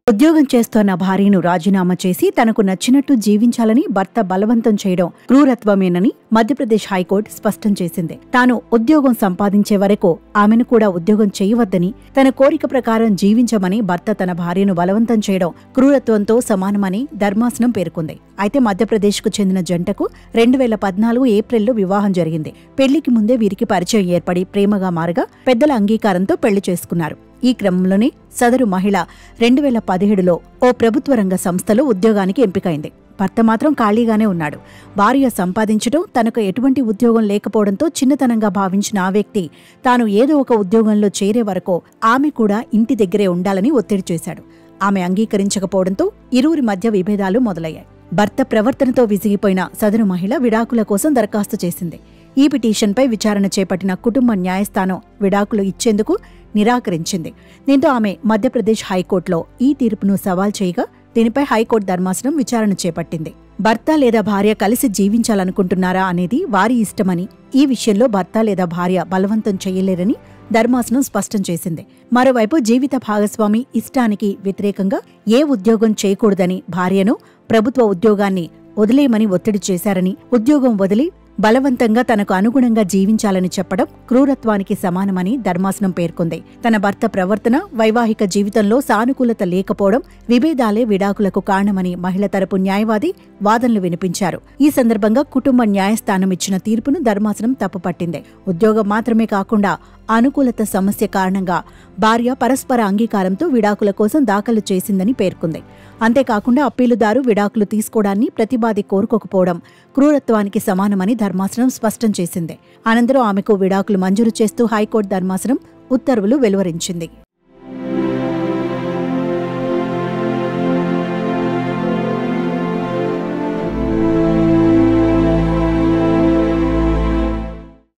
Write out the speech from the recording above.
ఉద్యోగం చేస్తోన్న భార్యను రాజీనామా చేసి తనకు నచ్చినట్టు జీవించాలని భర్త బలవంతం చేయడం క్రూరత్వమేనని మధ్యప్రదేశ్ హైకోర్టు స్పష్టం చేసింది. తాను ఉద్యోగం సంపాదించే వరకు ఆమెను కూడా ఉద్యోగం చేయవద్దని, తన కోరిక ప్రకారం జీవించమని భర్త తన భార్యను బలవంతం చేయడం క్రూరత్వంతో సమానమని ధర్మాసనం పేర్కొంది. అయితే మధ్యప్రదేశ్కు చెందిన జంటకు 2014 ఏప్రిల్లో వివాహం జరిగింది. పెళ్లికి ముందే వీరికి పరిచయం ఏర్పడి ప్రేమగా మారగా పెద్దల అంగీకారంతో పెళ్లి చేసుకున్నారు. ఈ క్రమంలోనే సదరు మహిళ 2017లో ఓ ప్రభుత్వ రంగ సంస్థలో ఉద్యోగానికి ఎంపికైంది. భర్త మాత్రం ఖాళీగానే ఉన్నాడు. భార్య సంపాదించడం, తనకు ఎటువంటి ఉద్యోగం లేకపోవడంతో చిన్నతనంగా భావించిన ఆ వ్యక్తి తాను ఏదో ఒక ఉద్యోగంలో చేరే వరకు ఆమె కూడా ఇంటి దగ్గరే ఉండాలని ఒత్తిడి చేశాడు. ఆమె అంగీకరించకపోవడంతో ఇరువురి మధ్య విభేదాలు మొదలయ్యాయి. భర్త ప్రవర్తనతో విసిగిపోయిన సదరు మహిళ విడాకుల కోసం దరఖాస్తు చేసింది. ఈ పిటిషన్పై విచారణ చేపట్టిన కుటుంబ న్యాయస్థానం విడాకులు ఇచ్చేందుకు నిరాకరించింది. దీంతో ఆమె మధ్యప్రదేశ్ హైకోర్టులో ఈ తీర్పును సవాల్ చేయగా దీనిపై హైకోర్టు ధర్మాసనం విచారణ చేపట్టింది. భర్త లేదా భార్య కలిసి జీవించాలనుకుంటున్నారా అనేది వారి ఇష్టమని, ఈ విషయంలో భర్త లేదా భార్య బలవంతం చేయలేరని ధర్మాసనం స్పష్టం చేసింది. మరోవైపు జీవిత భాగస్వామి ఇష్టానికి వ్యతిరేకంగా ఏ ఉద్యోగం చేయకూడదని, భార్యను ప్రభుత్వ ఉద్యోగాన్ని వదిలేయమని ఒత్తిడి చేశారని, ఉద్యోగం వదిలి బలవంతంగా తనకు అనుగుణంగా జీవించాలని చెప్పడం క్రూరత్వానికి సమానమని ధర్మాసనం పేర్కొంది. తన భర్త ప్రవర్తన, వైవాహిక జీవితంలో సానుకూలత లేకపోవడం విభేదాలే విడాకులకు కారణమని మహిళ తరపు న్యాయవాది వాదనలు వినిపించారు. ఈ సందర్భంగా కుటుంబ న్యాయస్థానం ఇచ్చిన తీర్పును ధర్మాసనం తప్పుపట్టింది. ఉద్యోగం మాత్రమే కాకుండా అనుకూలత సమస్య కారణంగా భార్య పరస్పర అంగీకారంతో విడాకుల కోసం దాఖలు చేసిందని పేర్కొంది. అంతేకాకుండా అప్పీలుదారు విడాకులు తీసుకోవడాన్ని ప్రతివాది కోరుకోకపోవడం క్రూరత్వానికి సమానమని ధర్మాసనం స్పష్టం చేసింది. అనంతరం ఆమెకు విడాకులు మంజూరు చేస్తూ హైకోర్టు ధర్మాసనం ఉత్తర్వులు వెలువరించింది.